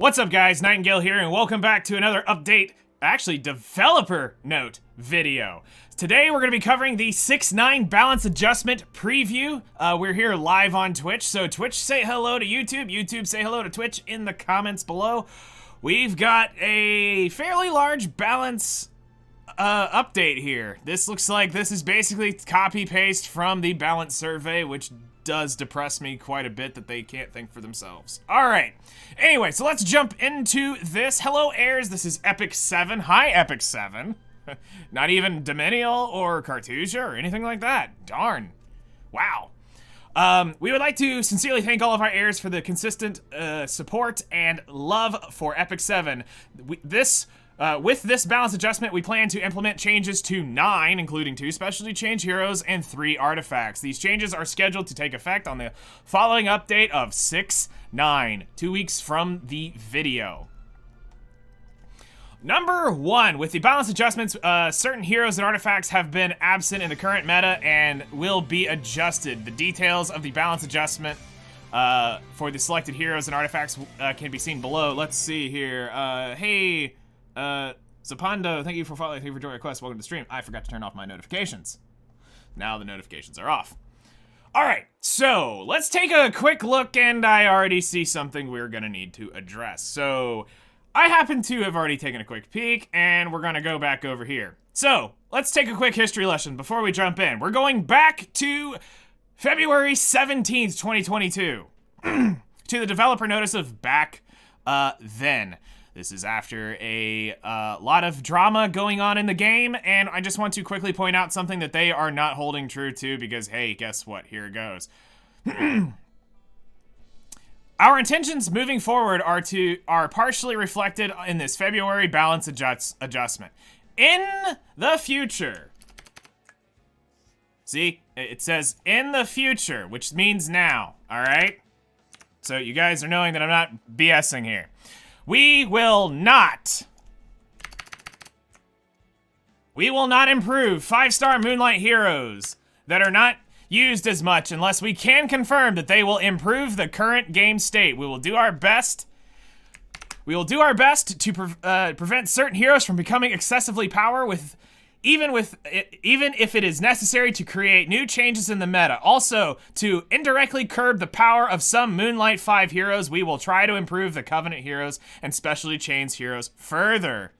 What's up guys, Nightingale here, and welcome back to another update, actually developer note video. Today we're going to be covering the 6.9 balance adjustment preview. We're here live on Twitch, so Twitch say hello to YouTube, YouTube say hello to Twitch in the comments below. We've got a fairly large balance update here. This looks like this is basically copy-paste from the balance survey, which does depress me quite a bit that they can't think for themselves. Alright, anyway, so let's jump into this. Hello heirs, this is Epic7. Hi Epic7. Not even Dominial or Cartusia or anything like that. Darn. Wow. We would like to sincerely thank all of our heirs for the consistent support and love for Epic7. With this balance adjustment, we plan to implement changes to 9, including 2 specialty change heroes and 3 artifacts. These changes are scheduled to take effect on the following update of 6.9, 2 weeks from the video. Number 1, with the balance adjustments, certain heroes and artifacts have been absent in the current meta and will be adjusted. The details of the balance adjustment for the selected heroes and artifacts can be seen below. Let's see here. Hey, Zapando, thank you for following. Thank you for joining request. Welcome to the stream. I forgot to turn off my notifications. Now the notifications are off. All right, so let's take a quick look, and I already see something we're gonna need to address. So I happen to have already taken a quick peek, and we're gonna go back over here. So let's take a quick history lesson before we jump in. We're going back to February 17th, 2022, to the developer notice of back then. This is after a lot of drama going on in the game, and I just want to quickly point out something that they are not holding true to because, hey, guess what? Here it goes. Our intentions moving forward are partially reflected in this February balance adjustment. In the future, see, it says in the future, which means now, all right? So you guys are knowing that I'm not BSing here. We will not improve 5-star Moonlight heroes that are not used as much unless we can confirm that they will improve the current game state. We will do our best. We will do our best to prevent certain heroes from becoming excessively powerful even if it is necessary to create new changes in the meta. Also, to indirectly curb the power of some Moonlight 5 heroes, we will try to improve the Covenant heroes and specialty chains heroes further.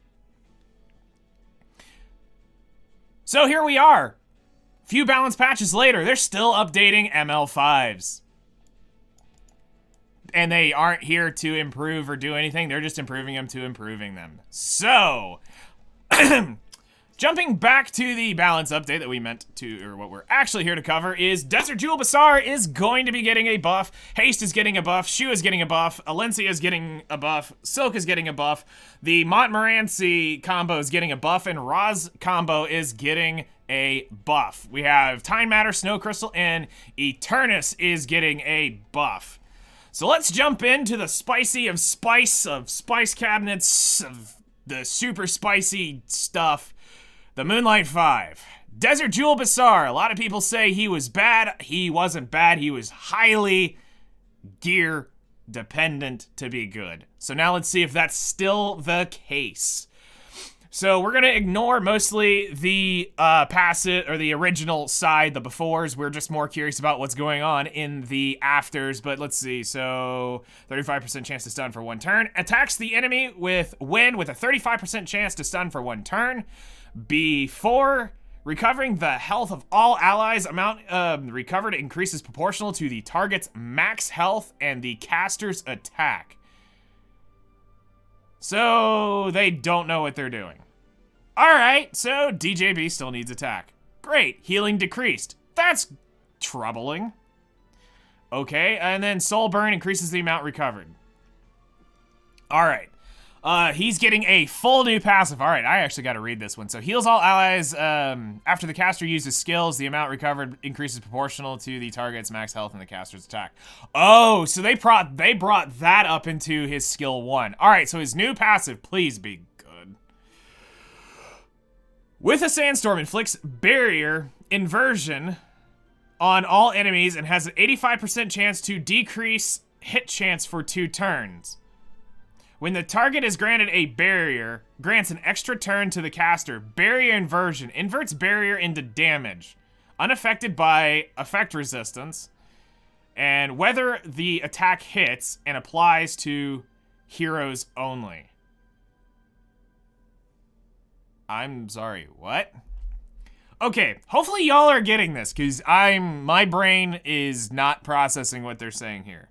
So here we are. Few balance patches later, they're still updating ML5s. And they aren't here to improve or do anything, they're just improving them to improving them. So, jumping back to the balance update that we meant to, or what we're actually here to cover, is Desert Jewel Basar is going to be getting a buff, Haste is getting a buff, Choux is getting a buff, Alencia is getting a buff, Silk is getting a buff, the Montmorancy combo is getting a buff, and Roz combo is getting a buff. We have Time Matter, Snow Crystal, and Eternus is getting a buff. So let's jump into the spicy of spice cabinets, of the super spicy stuff. The Moonlight 5. Desert Jewel Basar. A lot of people say he was bad. He wasn't bad. He was highly gear dependent to be good. So now let's see if that's still the case. So we're gonna ignore mostly the passive or the original side, the befores. We're just more curious about what's going on in the afters. But let's see. So 35% chance to stun for 1 turn. Attacks the enemy with a 35% chance to stun for 1 turn. Before recovering the health of all allies, amount recovered increases proportional to the target's max health and the caster's attack. So they don't know what they're doing. Alright, so DJB still needs attack. Great, healing decreased. That's troubling. Okay, and then Soul Burn increases the amount recovered. Alright. He's getting a full new passive. All right, I actually got to read this one. So heals all allies after the caster uses skills. The amount recovered increases proportional to the target's max health and the caster's attack. Oh, so they brought that up into his skill 1. All right, so his new passive, please be good. With a sandstorm, inflicts barrier inversion on all enemies and has an 85% chance to decrease hit chance for 2 turns. When the target is granted a barrier, grants an extra turn to the caster. Barrier inversion. Inverts barrier into damage. Unaffected by effect resistance. And whether the attack hits and applies to heroes only. I'm sorry, what? Okay, hopefully y'all are getting this, because my brain is not processing what they're saying here.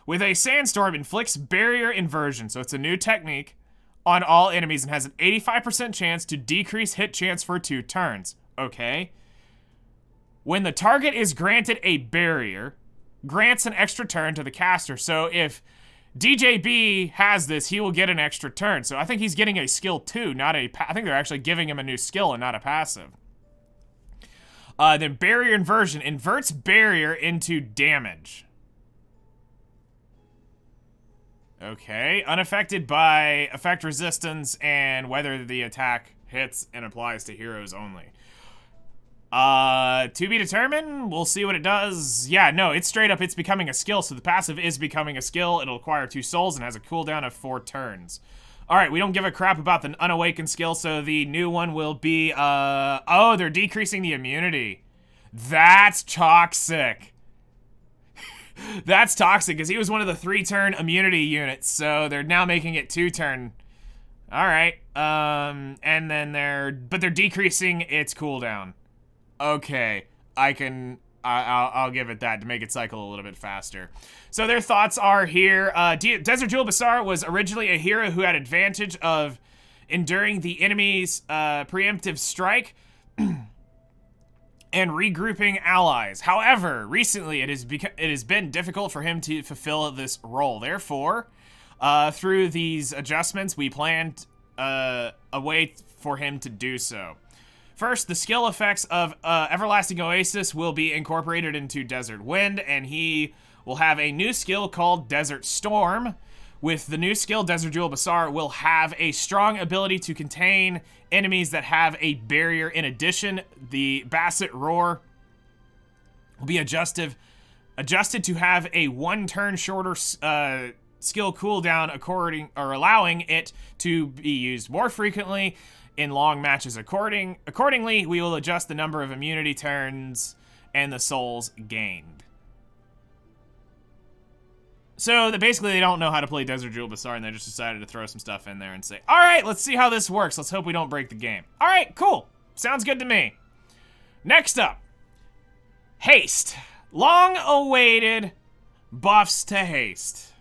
With a sandstorm, inflicts barrier inversion, so it's a new technique, on all enemies and has an 85% chance to decrease hit chance for 2 turns. Okay. When the target is granted a barrier, grants an extra turn to the caster. So if DJB has this, he will get an extra turn. So I think he's getting a skill too, not a... I think they're actually giving him a new skill and not a passive. Then barrier inversion. Inverts barrier into damage. Okay. Unaffected by effect resistance and whether the attack hits and applies to heroes only. To be determined. We'll see what it does. Yeah, no, it's straight up, it's becoming a skill. So the passive is becoming a skill. It'll acquire 2 souls and has a cooldown of 4 turns. All right, we don't give a crap about the unawakened skill, so the new one will be, oh, they're decreasing the immunity. That's toxic. That's toxic, because he was one of the 3-turn immunity units, so they're now making it 2-turn. All right, and then they're decreasing its cooldown. Okay, I'll give it that to make it cycle a little bit faster. So their thoughts are here. Desert Jewel Basar was originally a hero who had advantage of enduring the enemy's preemptive strike and regrouping allies. However, recently it has been difficult for him to fulfill this role. Therefore, through these adjustments, we planned a way for him to do so. First, the skill effects of Everlasting Oasis will be incorporated into Desert Wind, and he will have a new skill called Desert Storm. With the new skill, Desert Jewel Basar will have a strong ability to contain enemies that have a barrier. In addition, the Basar Roar will be adjusted to have a 1-turn shorter skill cooldown, allowing it to be used more frequently in long matches. Accordingly, we will adjust the number of immunity turns and the souls gained. So basically they don't know how to play Desert Jewel Basar, and they just decided to throw some stuff in there and say, all right, let's see how this works. Let's hope we don't break the game. All right, cool. Sounds good to me. Next up, Haste. Long-awaited buffs to Haste.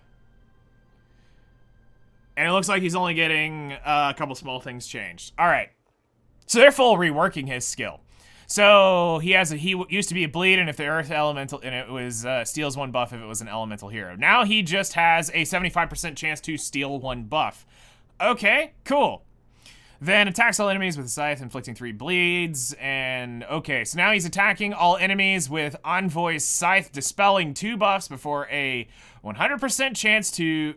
And it looks like he's only getting a couple small things changed. All right. So they're full reworking his skill. So he used to be a bleed, and if the earth elemental, and it was steals 1 buff if it was an elemental hero. Now he just has a 75% chance to steal 1 buff. Okay, cool. Then attacks all enemies with a scythe, inflicting 3 bleeds. And okay, so now he's attacking all enemies with Envoy's scythe, dispelling 2 buffs before a 100% chance to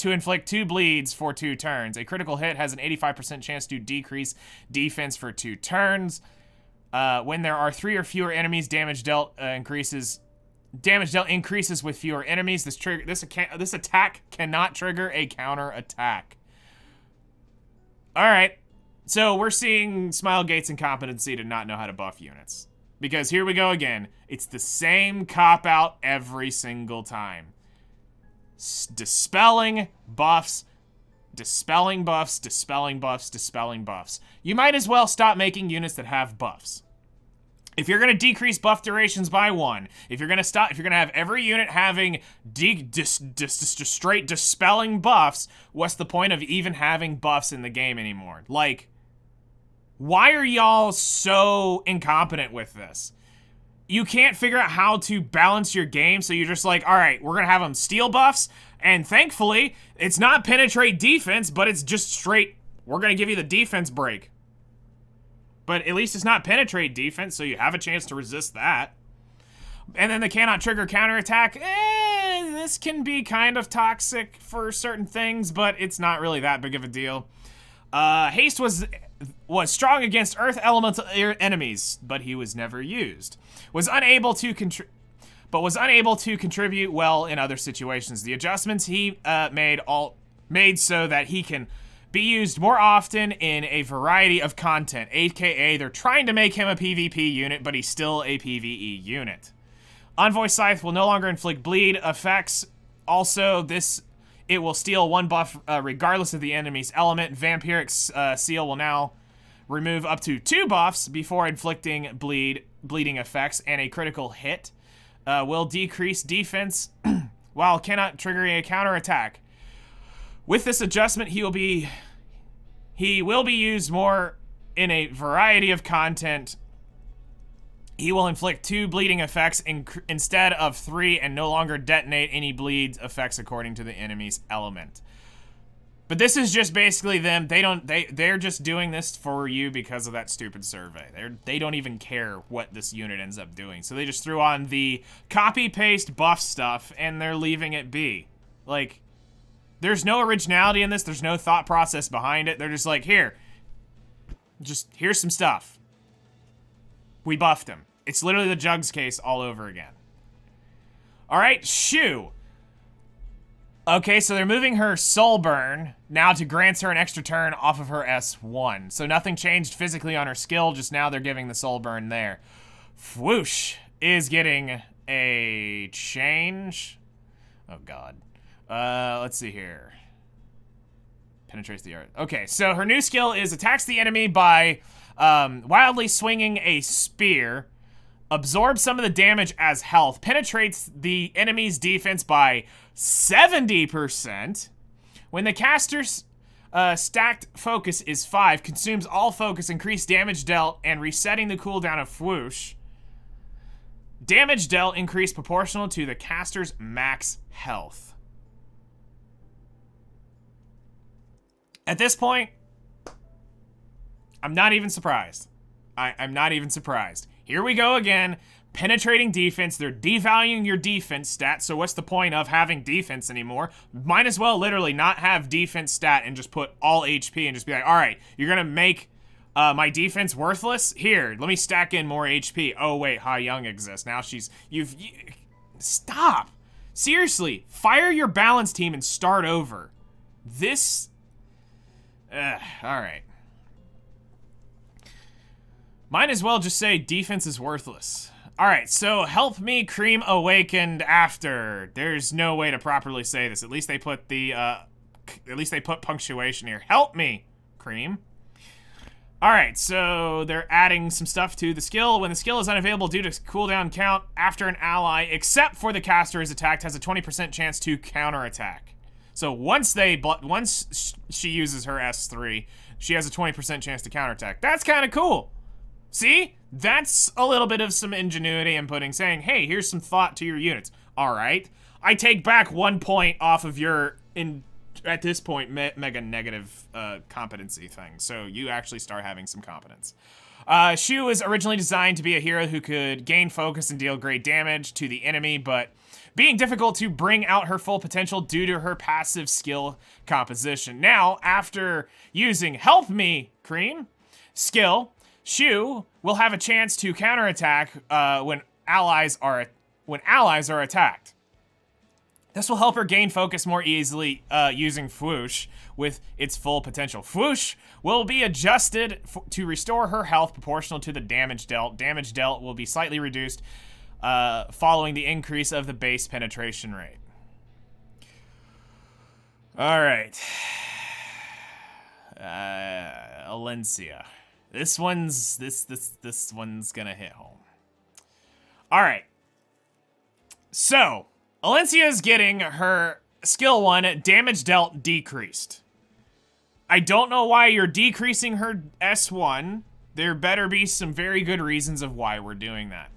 inflict 2 bleeds for 2 turns. A critical hit has an 85% chance to decrease defense for 2 turns. When there are 3 or fewer enemies, damage dealt increases with fewer enemies. This attack cannot trigger a counter attack. All right, so we're seeing Smilegate's incompetency to not know how to buff units, because here we go again. It's the same cop-out every single time. Dispelling buffs, dispelling buffs, dispelling buffs, dispelling buffs. You might as well stop making units that have buffs. If you're gonna decrease buff durations by 1, if you're gonna have every unit having straight dispelling buffs, what's the point of even having buffs in the game anymore? Like, why are y'all so incompetent with this? You can't figure out how to balance your game, so you're just like, all right, we're gonna have them steal buffs, and thankfully, it's not penetrate defense, but it's just straight, we're gonna give you the defense break. But at least it's not penetrate defense, so you have a chance to resist that. And then they cannot trigger counterattack. This can be kind of toxic for certain things, but it's not really that big of a deal. Haste was strong against Earth elemental enemies, but he was never used. Was unable to contribute well in other situations. The adjustments he made made so that he can be used more often in a variety of content, aka they're trying to make him a PvP unit, but he's still a PvE unit. Envoy Scythe will no longer inflict bleed effects. Also, it will steal 1 buff regardless of the enemy's element. Vampiric Seal will now remove up to 2 buffs before inflicting bleeding effects, and a critical hit will decrease defense while cannot trigger a counterattack. With this adjustment, he will be used more in a variety of content. He will inflict 2 bleeding effects instead of 3 and no longer detonate any bleed effects according to the enemy's element. But this is just basically them. They're just doing this for you because of that stupid survey. They don't even care what this unit ends up doing. So they just threw on the copy-paste buff stuff and they're leaving it be. Like, there's no originality in this. There's no thought process behind it. They're just like, here's some stuff. We buffed him. It's literally the Jugs case all over again. All right, Choux. Okay, so they're moving her Soul Burn now to grant her an extra turn off of her S1. So nothing changed physically on her skill, just now they're giving the Soul Burn there. Whoosh is getting a change. Oh, God. Let's see here. Penetrates the earth. Okay, so her new skill is attacks the enemy by wildly swinging a spear, absorbs some of the damage as health, penetrates the enemy's defense by 70%. When the caster's stacked focus is 5, consumes all focus, increased damage dealt, and resetting the cooldown of Whoosh. Damage dealt increased proportional to the caster's max health. At this point, I'm not even surprised. I'm not even surprised. Here we go again. Penetrating defense. They're devaluing your defense stat, so what's the point of having defense anymore? Might as well literally not have defense stat and just put all HP and just be like, all right, you're gonna make my defense worthless? Here, let me stack in more HP. Oh wait, Ha Young exists. Now stop. Seriously, fire your balance team and start over. This, all right. Might as well just say defense is worthless. All right, so help me Cream awakened after. There's no way to properly say this. At least they put punctuation here. Help me, Cream. All right, so they're adding some stuff to the skill. When the skill is unavailable due to cooldown count after an ally, except for the caster is attacked, has a 20% chance to counterattack. So once she uses her S3, she has a 20% chance to counterattack. That's kind of cool. See? That's a little bit of some ingenuity in saying, hey, here's some thought to your units. All right. I take back 1 point off of your, at this point, mega negative competency thing. So you actually start having some competence. Choux was originally designed to be a hero who could gain focus and deal great damage to the enemy, but being difficult to bring out her full potential due to her passive skill composition. Now, after using Help Me, Cream, skill, Choux will have a chance to counterattack when allies are attacked. This will help her gain focus more easily using Whoosh with its full potential. Whoosh will be adjusted to restore her health proportional to the damage dealt. Damage dealt will be slightly reduced following the increase of the base penetration rate. All right. Alencia. This one's gonna hit home. All right. So, Alencia is getting her skill 1 damage dealt decreased. I don't know why you're decreasing her S1. There better be some very good reasons of why we're doing that.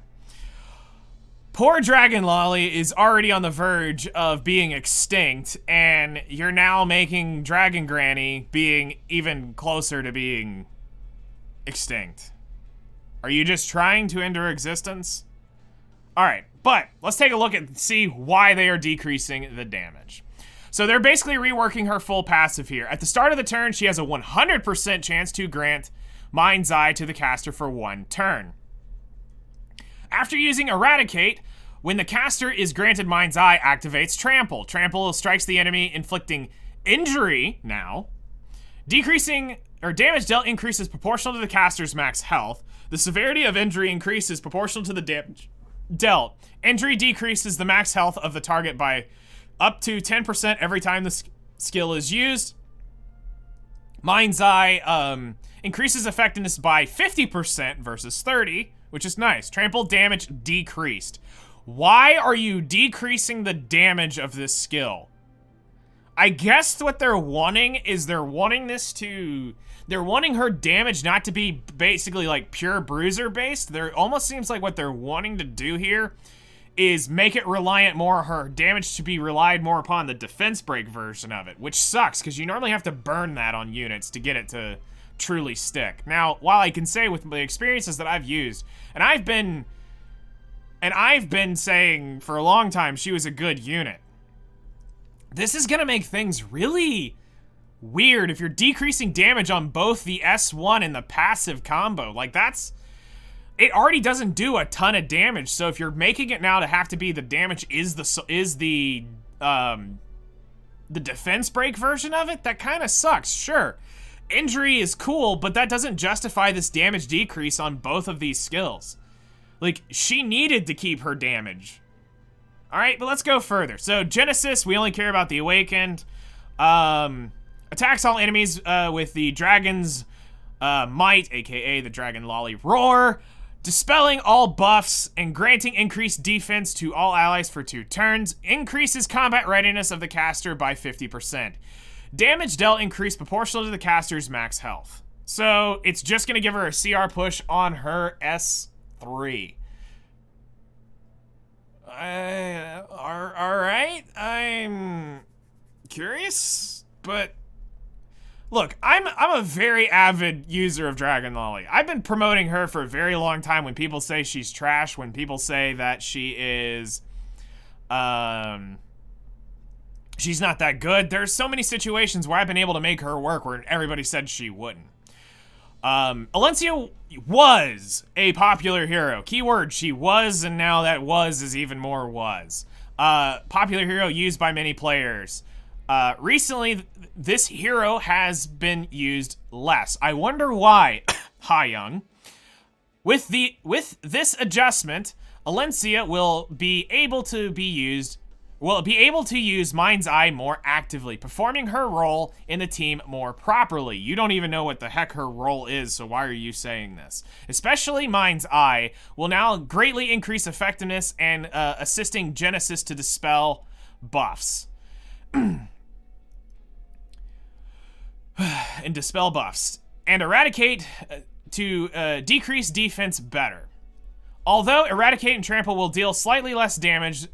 Poor Dragon Lolly is already on the verge of being extinct, and you're now making Dragon Granny being even closer to being extinct. Are you just trying to end her existence? All right, but let's take a look and see why they are decreasing the damage. So they're basically reworking her full passive here. At the start of the turn, she has a 100% chance to grant Mind's Eye to the caster for 1 turn. After using Eradicate, when the caster is granted Mind's Eye, activates Trample. Trample strikes the enemy, inflicting Injury now. Decreasing or damage dealt increases proportional to the caster's max health. The severity of injury increases proportional to the damage dealt. Injury decreases the max health of the target by up to 10% every time the skill is used. Mind's Eye increases effectiveness by 50% versus 30, which is nice. Trample damage decreased. Why are you decreasing the damage of this skill? I guess what they're wanting is they're wanting her damage not to be basically like pure bruiser based. There almost seems like what they're wanting to do here is make it reliant more, her damage to be relied more upon the defense break version of it, which sucks because you normally have to burn that on units to get it to truly stick. Now, while I can say with the experiences that I've used, and I've been saying for a long time she was a good unit, this is gonna make things really weird if you're decreasing damage on both the S1 and the passive combo. Like, it already doesn't do a ton of damage, so if you're making it now to have to be the damage is the defense break version of it, that kind of sucks. Sure, injury is cool, but that doesn't justify this damage decrease on both of these skills. Like, she needed to keep her damage. All right, but let's go further. So Genesis, we only care about the Awakened. Attacks all enemies with the Dragon's Might, aka the Dragon Lolly Roar. Dispelling all buffs and granting increased defense to all allies for 2 turns. Increases combat readiness of the caster by 50%. Damage dealt increased proportional to the caster's max health. So it's just gonna give her a CR push on her S3. Alright, I'm curious, but look, I'm a very avid user of Dragon Lolly. I've been promoting her for a very long time when people say she's trash, when people say that she is, she's not that good. There's so many situations where I've been able to make her work where everybody said she wouldn't. Alencia was a popular hero. Keyword, she was, and now that was is even more was. Popular hero used by many players. Recently, this hero has been used less. I wonder why. Hi, Young. With this adjustment, Alencia will be able to use Mind's Eye more actively, performing her role in the team more properly. You don't even know what the heck her role is, so why are you saying this? Especially Mind's Eye will now greatly increase effectiveness and assisting Genesis to dispel buffs. And dispel buffs. And Eradicate to decrease defense better. Although Eradicate and Trample will deal slightly less damage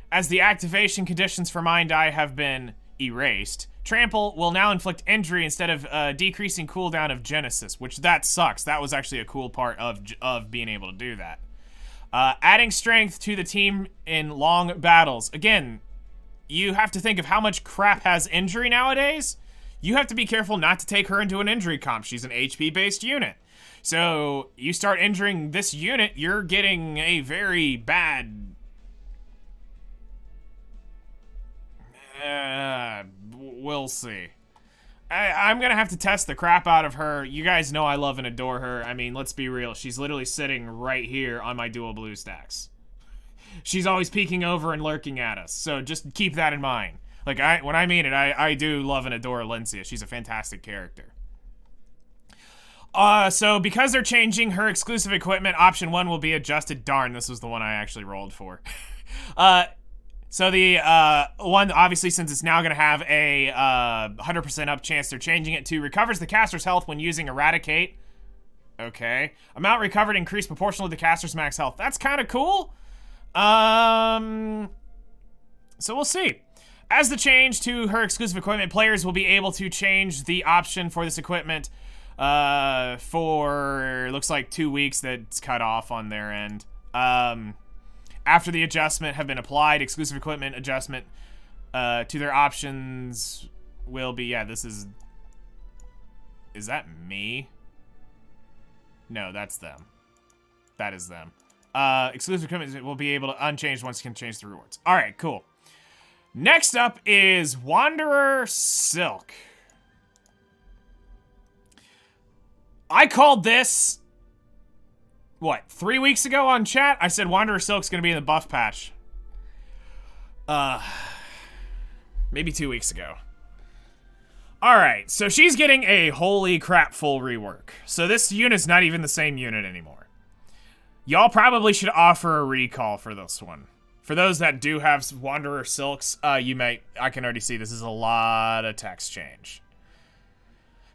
as the activation conditions for Mind Eye have been erased, Trample will now inflict injury instead of decreasing cooldown of Genesis, which that sucks. That was actually a cool part of being able to do that. Adding strength to the team in long battles. Again, you have to think of how much crap has injury nowadays. You have to be careful not to take her into an injury comp. She's an HP-based unit. So you start injuring this unit, you're getting a very bad... we'll see. I'm gonna have to test the crap out of her. You guys know I love and adore her. I mean, let's be real. She's literally sitting right here on my dual blue stacks. She's always peeking over and lurking at us. So just keep that in mind. Like, when I mean it, I do love and adore Alencia. She's a fantastic character. So because they're changing her exclusive equipment, option 1 will be adjusted. Darn, this was the one I actually rolled for. So the one, obviously, since it's now going to have a 100% up chance, they're changing it to recovers the caster's health when using Eradicate. Okay. Amount recovered increased proportional to the caster's max health. That's kind of cool. So we'll see. As the change to her exclusive equipment, players will be able to change the option for this equipment for, looks like 2 weeks that's cut off on their end. After the adjustment have been applied, exclusive equipment adjustment to their options will be, yeah, this is that me? No, that's them. That is them. Exclusive equipment will be able to unchanged once you can change the rewards. All right, cool. Next up is Wanderer Silk. I called this, what, 3 weeks ago on chat? I said Wanderer Silk's gonna be in the buff patch. Maybe 2 weeks ago. Alright, so she's getting a holy crap full rework. So this unit's not even the same unit anymore. Y'all probably should offer a recall for this one. For those that do have Wanderer Silks, I can already see this is a lot of text change.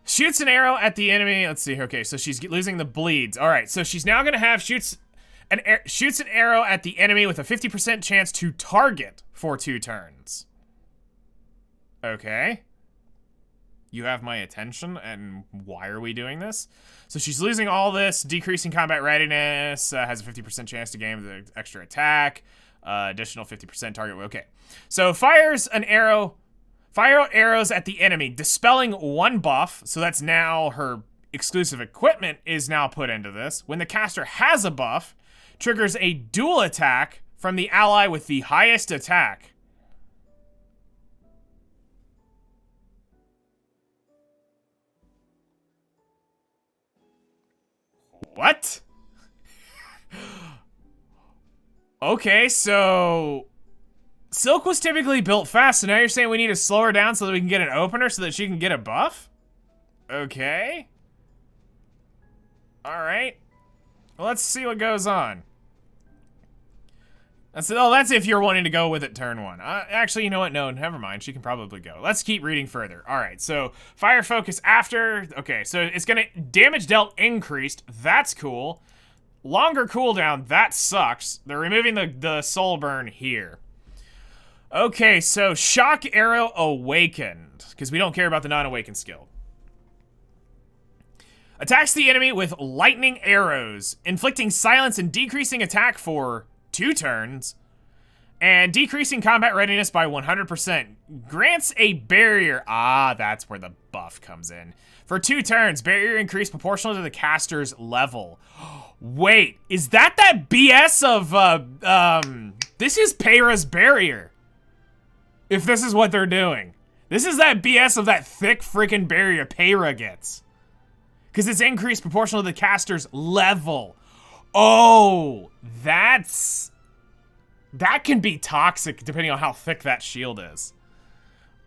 Shoots an arrow at the enemy. Let's see. Okay, so she's losing the bleeds. All right, so she's now gonna have shoots an arrow at the enemy with a 50% chance to target for 2 turns. Okay. You have my attention, and why are we doing this? So she's losing all this, decreasing combat readiness, has a 50% chance to gain the extra attack, additional 50% target. Okay, so fire arrows at the enemy, dispelling 1 buff, so that's now her exclusive equipment is now put into this. When the caster has a buff, triggers a dual attack from the ally with the highest attack. What? Okay, so Silk was typically built fast, so now you're saying we need to slow her down so that we can get an opener so that she can get a buff? Okay. Alright. Well, let's see what goes on. That's if you're wanting to go with it turn 1. Actually, you know what? No, never mind. She can probably go. Let's keep reading further. Alright, so fire focus after. Okay, so it's gonna damage dealt increased. That's cool. Longer cooldown. That sucks. They're removing the soul burn here. Okay, so shock arrow awakened, because we don't care about the non-awakened skill. Attacks the enemy with lightning arrows, inflicting silence and decreasing attack for 2 turns, and decreasing combat readiness by 100%. Grants a barrier. Ah, that's where the buff comes in. For 2 turns, barrier increase proportional to the caster's level. Wait, is that BS of, this is Peyra's barrier. If this is what they're doing. This is that BS of that thick freaking barrier Peyra gets. Because it's increased proportional to the caster's level. Oh, that can be toxic depending on how thick that shield is.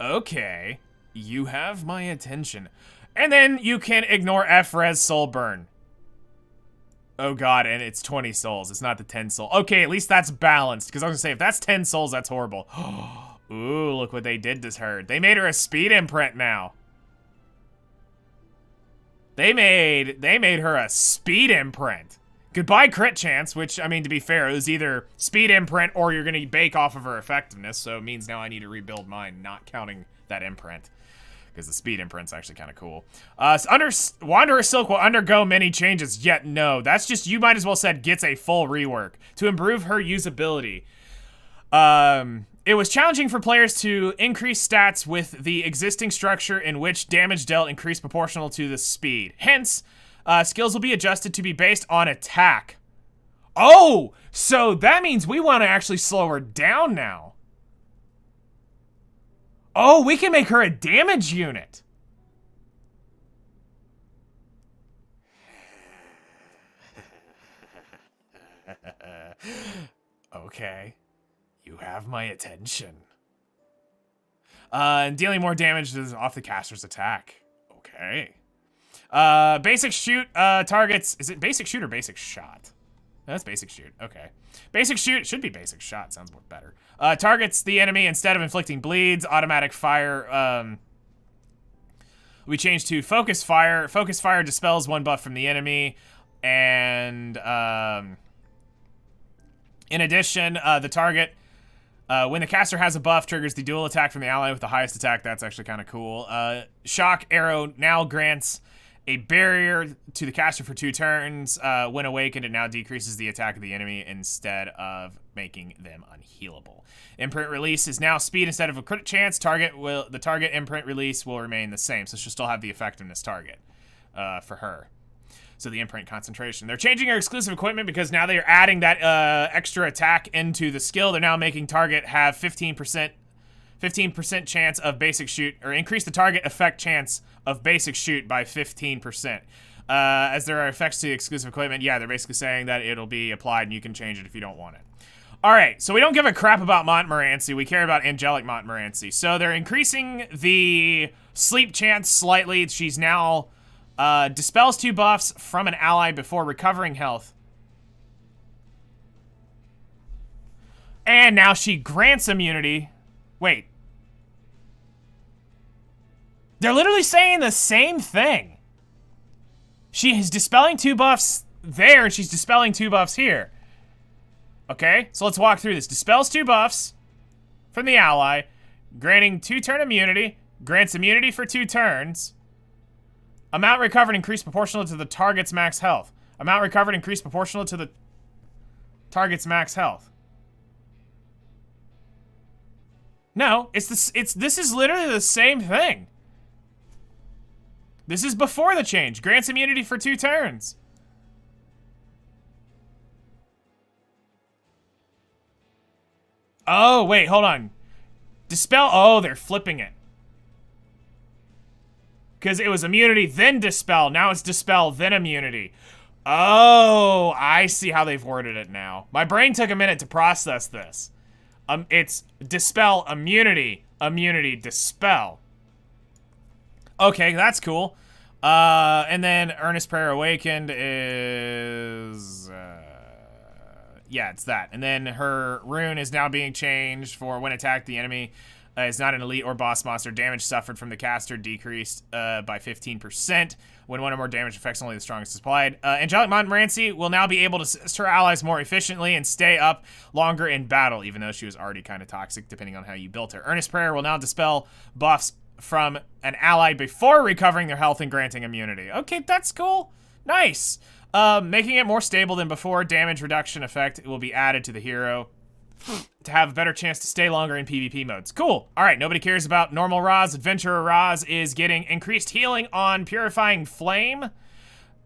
Okay, you have my attention. And then you can ignore F-Res Soul Burn. Oh god, and it's 20 souls. It's not the 10 soul. Okay, at least that's balanced. Because I was gonna say, if that's 10 souls, that's horrible. Ooh, look what they did to her. They made her a speed imprint now. They made her a speed imprint. Goodbye crit chance, which, I mean, to be fair, it was either speed imprint or you're gonna bake off of her effectiveness, so it means now I need to rebuild mine, not counting that imprint. Because the speed imprint's actually kind of cool. Wanderer Silk will undergo many changes, yet no. That's just, you might as well said, gets a full rework to improve her usability. It was challenging for players to increase stats with the existing structure in which damage dealt increased proportional to the speed. Hence, skills will be adjusted to be based on attack. Oh, so that means we want to actually slow her down now. Oh, we can make her a damage unit. Okay. You have my attention. And dealing more damage off the caster's attack. Okay. Basic shoot targets. Is it basic shoot or basic shot? No, that's basic shoot. Okay. Basic shoot should be basic shot. Sounds more better. Targets the enemy instead of inflicting bleeds. Automatic fire. We change to focus fire. Focus fire dispels 1 buff from the enemy. And in addition, the target, when the caster has a buff, triggers the dual attack from the ally with the highest attack. That's actually kind of cool. Shock arrow now grants a barrier to the caster for 2 turns. When awakened, it now decreases the attack of the enemy instead of making them unhealable. Imprint release is now speed instead of a crit chance. The target imprint release will remain the same, so she'll still have the effectiveness target for her. So the imprint concentration. They're changing her exclusive equipment because now they are adding that extra attack into the skill. They're now making target have 15% 15% chance of basic shoot, or increase the target effect chance of basic shoot by 15%. As there are effects to the exclusive equipment, yeah, they're basically saying that it'll be applied and you can change it if you don't want it. All right, so we don't give a crap about Montmorancy. We care about Angelic Montmorancy. So they're increasing the sleep chance slightly. She's now dispels 2 buffs from an ally before recovering health. And now she grants immunity. Wait. They're literally saying the same thing. She is dispelling 2 buffs there, and she's dispelling 2 buffs here. Okay, so let's walk through this. Dispels 2 buffs from the ally, granting 2-turn immunity, grants immunity for 2 turns. Amount recovered increased proportional to the target's max health. Amount recovered increased proportional to the target's max health. No, this is literally the same thing. This is before the change. Grants immunity for 2 turns. Oh, wait, hold on. Dispel, oh, they're flipping it. Because it was immunity, then dispel. Now it's dispel, then immunity. Oh, I see how they've worded it now. My brain took a minute to process this. It's dispel, immunity, immunity, dispel. Okay, that's cool. And then Earnest Prayer Awakened is... yeah, it's that. And then her rune is now being changed for when attacked, the enemy is not an elite or boss monster. Damage suffered from the caster decreased by 15%. When 1 or more damage affects only the strongest is applied. Angelic Montmorancy will now be able to assist her allies more efficiently and stay up longer in battle, even though she was already kind of toxic, depending on how you built her. Earnest Prayer will now dispel buffs from an ally before recovering their health and granting immunity. Okay, that's cool. Nice. Making it more stable than before. Damage reduction effect will be added to the hero to have a better chance to stay longer in PvP modes. Cool. All right, nobody cares about normal Raz. Adventurer Raz is getting increased healing on Purifying Flame.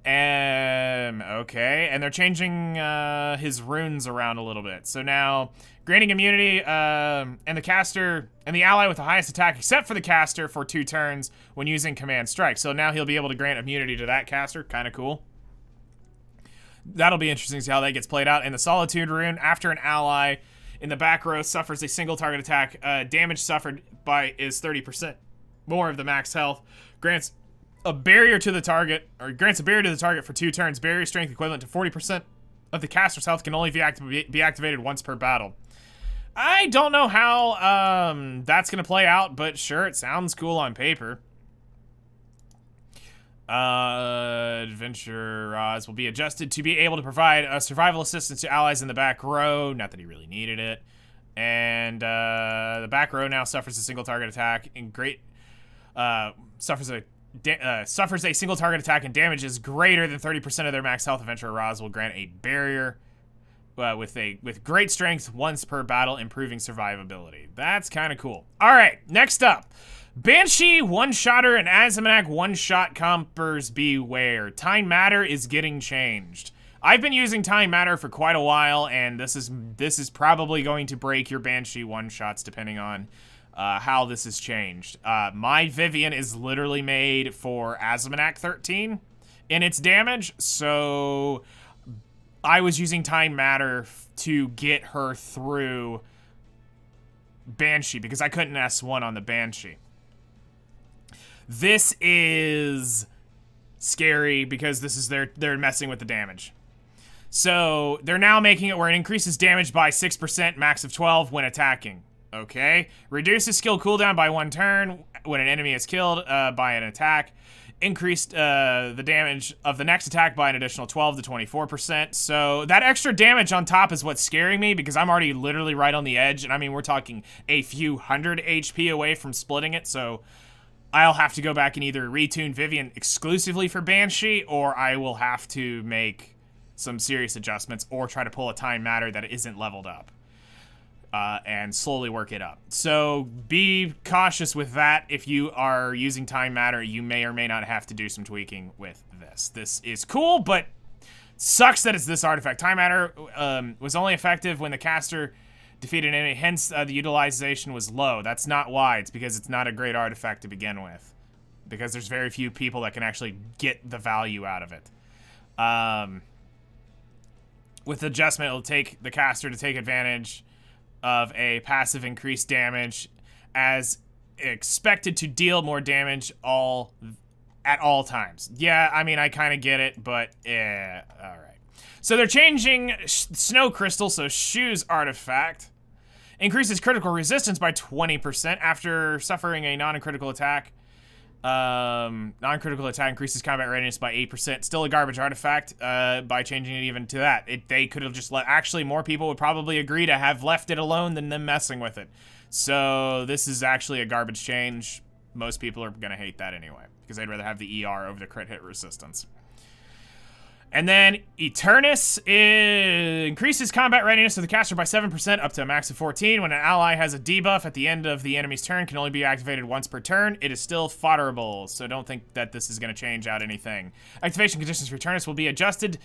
Okay, and they're changing his runes around a little bit. So now, granting immunity, and the caster, and the ally with the highest attack, except for the caster, for 2 turns when using Command Strike. So now he'll be able to grant immunity to that caster. Kind of cool. That'll be interesting to see how that gets played out. And the Solitude rune, after an ally in the back row suffers a single target attack, damage suffered by is 30% more of the max health. Grants a barrier to the target, or grants a barrier to the target for 2 turns. Barrier strength equivalent to 40% of the caster's health can only be activated once per battle. I don't know how that's going to play out, but sure, it sounds cool on paper. Adventure Raz will be adjusted to be able to provide survival assistance to allies in the back row. Not that he really needed it. And the back row now suffers a single target attack and suffers a single target attack and damages greater than 30% of their max health. Adventurer Raz will grant a barrier with great strength once per battle, improving survivability. That's kind of cool. All right, next up. Banshee one-shotter and Azamanak one-shot compers beware. Time Matter is getting changed. I've been using Time Matter for quite a while, and this is probably going to break your Banshee one-shots depending on how this is changed. My Vivian is literally made for Azamanak 13 in its damage, so I was using Time Matter to get her through Banshee because I couldn't S1 on the Banshee. This is scary because this is they're messing with the damage. So they're now making it where it increases damage by 6%, max of 12 when attacking. Okay. Reduces skill cooldown by 1 turn when an enemy is killed by an attack. Increased the damage of the next attack by an additional 12 to 24%. So that extra damage on top is what's scaring me because I'm already literally right on the edge. And I mean, we're talking a few hundred HP away from splitting it. So I'll have to go back and either retune Vivian exclusively for Banshee, or I will have to make some serious adjustments or try to pull a Time Matter that isn't leveled up and slowly work it up. So be cautious with that. If you are using Time Matter, you may or may not have to do some tweaking with this. This is cool, but sucks that it's this artifact. Time Matter was only effective when the caster defeated enemy, hence the utilization was low. That's not why. It's because it's not a great artifact to begin with. Because there's very few people that can actually get the value out of it. With adjustment, it'll take the caster to take advantage of a passive increased damage as expected to deal more damage at all times. Yeah, I mean, I kind of get it, but yeah, all right. So they're changing Snow Crystal, so Choux artifact. Increases critical resistance by 20% after suffering a non-critical attack. Non-critical attack increases combat readiness by 8%. Still a garbage artifact, by changing it even to that. They could have just actually, more people would probably agree to have left it alone than them messing with it. So this is actually a garbage change. Most people are gonna hate that anyway, because they'd rather have the ER over the crit hit resistance. And then Eternus increases combat readiness of the caster by 7% up to a max of 14. When an ally has a debuff at the end of the enemy's turn, can only be activated once per turn. It is still fodderable, so don't think that this is going to change out anything. Activation conditions for Eternus will be adjusted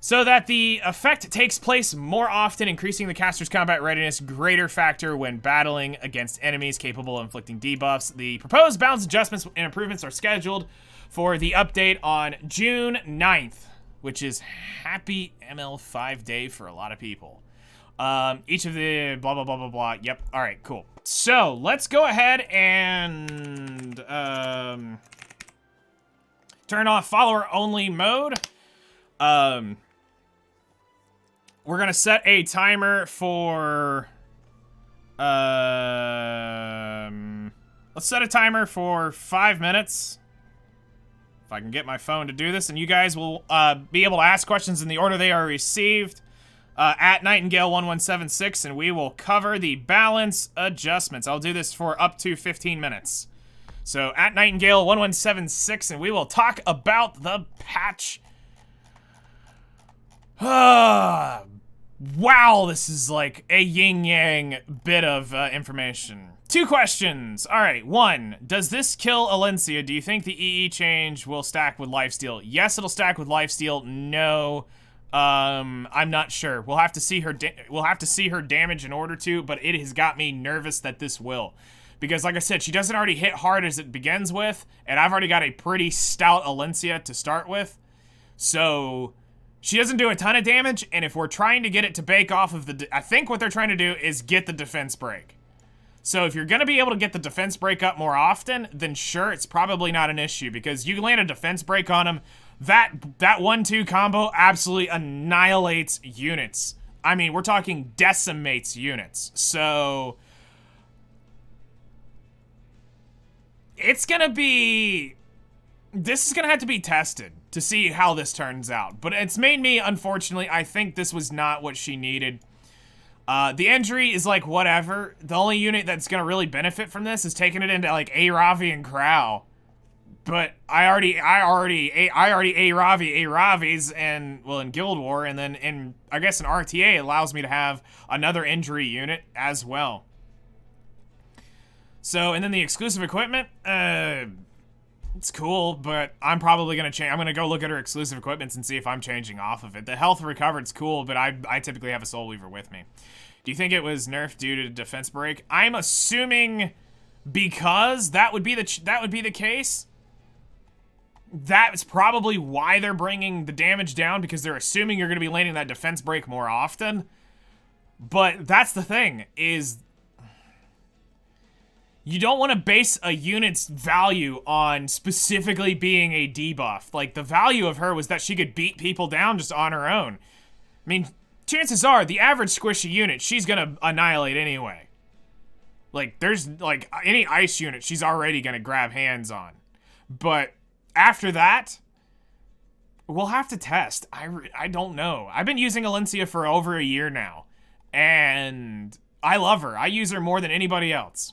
so that the effect takes place more often, increasing the caster's combat readiness greater factor when battling against enemies capable of inflicting debuffs. The proposed balance adjustments and improvements are scheduled for the update on June 9th. Which is happy ML5 day for a lot of people. Each of the blah, blah, blah, blah, blah. Yep. All right, cool. So let's go ahead and turn off follower only mode. We're going to set a timer for, let's set a timer for 5 minutes. If I can get my phone to do this, and you guys will be able to ask questions in the order they are received at Nightingale1176, and we will cover the balance adjustments. I'll do this for up to 15 minutes. So at Nightingale1176, and we will talk about the patch. Wow, this is like a yin-yang bit of information. 2 questions. All right, 1, does this kill Alencia? Do you think the EE change will stack with lifesteal? Yes, it'll stack with lifesteal. No, I'm not sure. We'll have to see her damage in order to, but it has got me nervous that this will. Because like I said, she doesn't already hit hard as it begins with, and I've already got a pretty stout Alencia to start with. So she doesn't do a ton of damage, and if we're trying to get it to bake off of I think what they're trying to do is get the defense break. So if you're going to be able to get the defense break up more often, then sure, it's probably not an issue, because you land a defense break on them, that 1-2 combo absolutely annihilates units. I mean, we're talking decimates units. So it's going to be... This is going to have to be tested to see how this turns out. But it's made me, unfortunately, I think this was not what she needed. The injury is like whatever. The only unit that's gonna really benefit from this is taking it into like A-Ravi and Crow. But I already A-Ravi A-Ravis and well in Guild War, and then in I guess in RTA it allows me to have another injury unit as well. So and then the exclusive equipment, it's cool, but I'm probably gonna change. I'm gonna go look at her exclusive equipments and see if I'm changing off of it. The health recovered's cool, but I typically have a Soul Weaver with me. Do you think it was nerfed due to defense break? I'm assuming because that would be the case. That's probably why they're bringing the damage down, because they're assuming you're gonna be landing that defense break more often. But that's the thing is. You don't want to base a unit's value on specifically being a debuff. Like, the value of her was that she could beat people down just on her own. I mean, chances are, the average squishy unit, she's gonna annihilate anyway. Like, there's, like, any ice unit she's already gonna grab hands on. But after that, we'll have to test. I don't know. I've been using Alencia for over a year now. And I love her. I use her more than anybody else.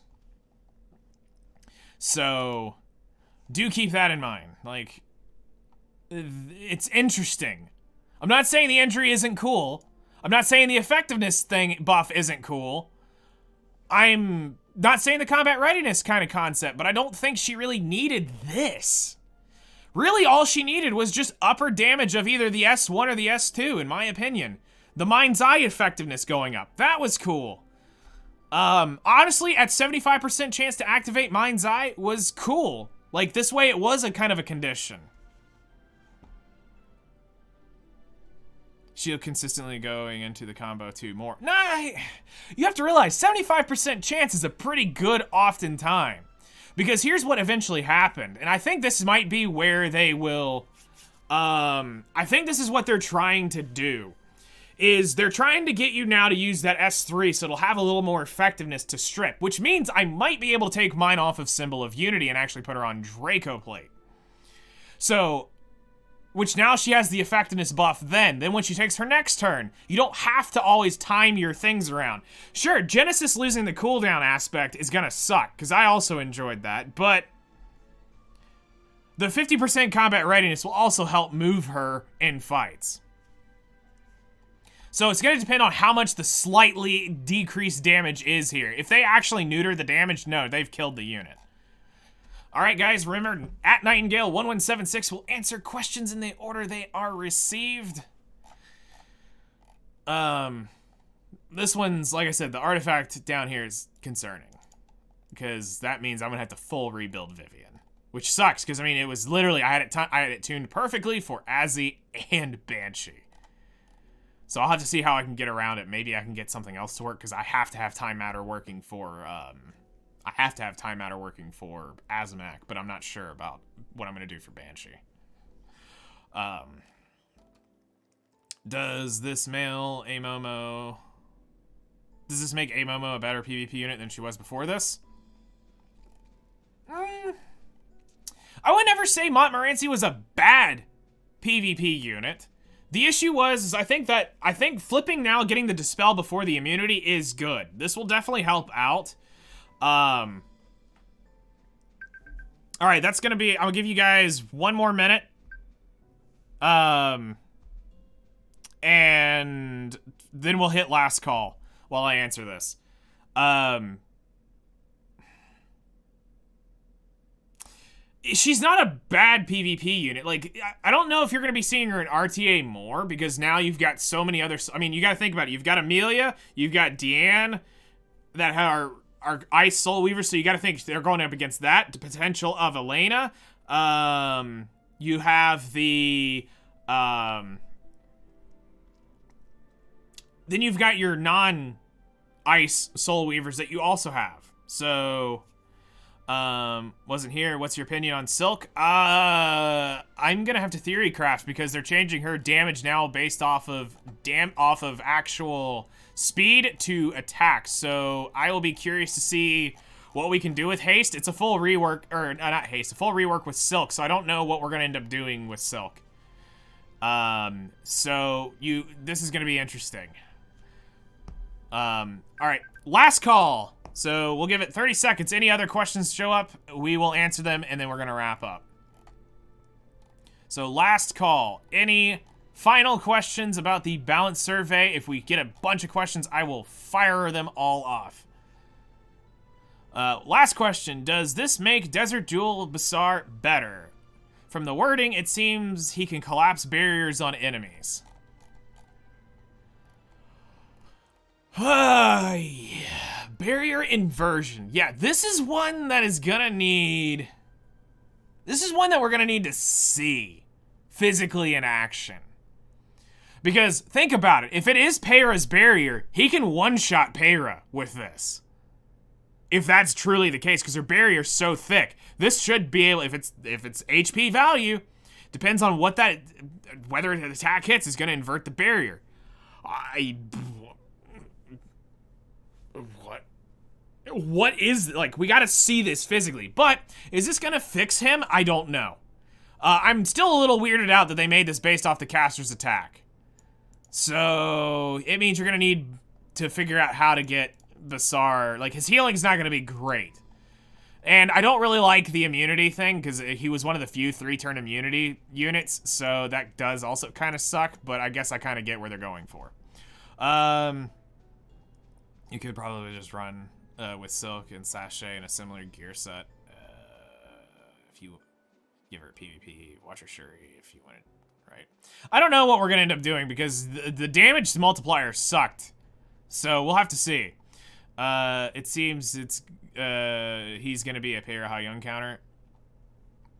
So, do keep that in mind. Like, it's interesting. I'm not saying the injury isn't cool. I'm not saying the effectiveness buff isn't cool. I'm not saying the combat readiness kind of concept, but I don't think she really needed this. Really, all she needed was just upper damage of either the S1 or the S2, in my opinion. The Mind's Eye effectiveness going up. That was cool. Honestly, at 75% chance to activate Mind's Eye was cool. Like, this way it was a kind of a condition. Shield consistently going into the combo too more. Nah, you have to realize 75% chance is a pretty good often time. Because here's what eventually happened. And I think this might be where they will, I think this is what they're trying to do. Is they're trying to get you now to use that S3 so it'll have a little more effectiveness to strip, which means I might be able to take mine off of Symbol of Unity and actually put her on Draco Plate. So, which now she has the effectiveness buff then when she takes her next turn. You don't have to always time your things around. Sure, Genesis losing the cooldown aspect is gonna suck, because I also enjoyed that, but the 50% combat readiness will also help move her in fights. So it's going to depend on how much the slightly decreased damage is here. If they actually neuter the damage, no, they've killed the unit. All right, guys, remember, at Nightingale1176 will answer questions in the order they are received. This one's, like I said, the artifact down here is concerning. Because that means I'm going to have to full rebuild Vivian. Which sucks, because, I mean, it was literally, I had it tuned perfectly for Azzy and Banshee. So I'll have to see how I can get around it. Maybe I can get something else to work because I have to have Time Matter working for Azamak, but I'm not sure about what I'm gonna do for Banshee. Does this make Amomo a better PvP unit than she was before this? I would never say Montmorancy was a bad PvP unit. The issue was, I think flipping now, getting the Dispel before the immunity is good. This will definitely help out. Alright, that's gonna be, I'll give you guys one more minute. And then we'll hit last call while I answer this. She's not a bad PvP unit. Like, I don't know if you're going to be seeing her in RTA more, because now you've got so many other... I mean, you got to think about it. You've got Amelia, you've got Deanne, that are Ice Soul Weavers, so you got to think they're going up against that. The potential of Elena. You have the... then you've got your non-Ice Soul Weavers that you also have. So... wasn't here. What's your opinion on Silk? I'm gonna have to theory craft because they're changing her damage now based off of actual speed to attack. So I will be curious to see what we can do with Haste. It's a full rework, or not Haste, a full rework with Silk. So I don't know what we're gonna end up doing with Silk. This is gonna be interesting. All right, last call. So we'll give it 30 seconds. Any other questions show up, we will answer them, and then we're gonna wrap up. So last call. Any final questions about the balance survey? If we get a bunch of questions, I will fire them all off. Last question. Does this make Desert Jewel Basar better? From the wording, it seems he can collapse barriers on enemies. Yeah. Barrier inversion. Yeah, this is one that is gonna need... This is one that we're gonna need to see physically in action. Because, think about it. If it is Peyra's barrier, he can one-shot Peyra with this. If that's truly the case, because her barrier's so thick. This should be able, if it's HP value, depends on what that... Whether an attack hits is gonna invert the barrier. What is, like, we gotta see this physically. But, is this gonna fix him? I don't know. I'm still a little weirded out that they made this based off the caster's attack. So, it means you're gonna need to figure out how to get Basar, like, his healing's not gonna be great. And I don't really like the immunity thing, because he was one of the few 3-turn immunity units, so that does also kind of suck, but I guess I kind of get where they're going for. You could probably just run... with Silk and Sachet and a similar gear set. If you give her PvP, watch her Shuri if you want it, right? I don't know what we're gonna end up doing because the damage multiplier sucked. So we'll have to see. It seems it's he's gonna be a pay or high young counter.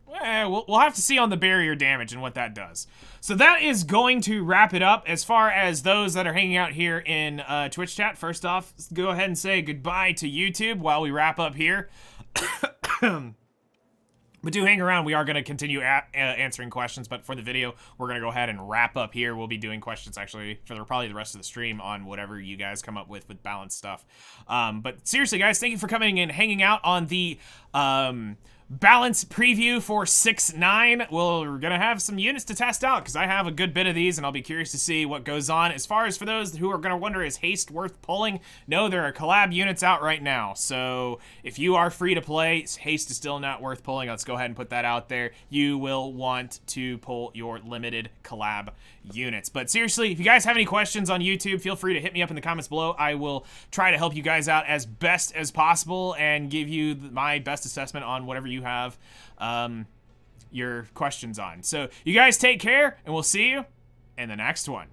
We'll have to see on the barrier damage and what that does. So that is going to wrap it up as far as those that are hanging out here in Twitch chat. First off, go ahead and say goodbye to YouTube while we wrap up here. But do hang around. We are going to continue answering questions, but for the video, we're going to go ahead and wrap up here. We'll be doing questions, actually, for probably the rest of the stream on whatever you guys come up with balanced stuff. But seriously, guys, thank you for coming and hanging out on the balance preview for 6-9. We're gonna have some units to test out because I have a good bit of these and I'll be curious to see what goes on. As far as for those who are gonna wonder, is Haste worth pulling? No, there are collab units out right now, so if you are free to play, Haste is still not worth pulling. Let's go ahead and put that out there. You will want to pull your limited collab units. But seriously, if you guys have any questions on YouTube, feel free to hit me up in the comments below. I will try to help you guys out as best as possible and give you my best assessment on whatever you have your questions on. So you guys take care, and we'll see you in the next one.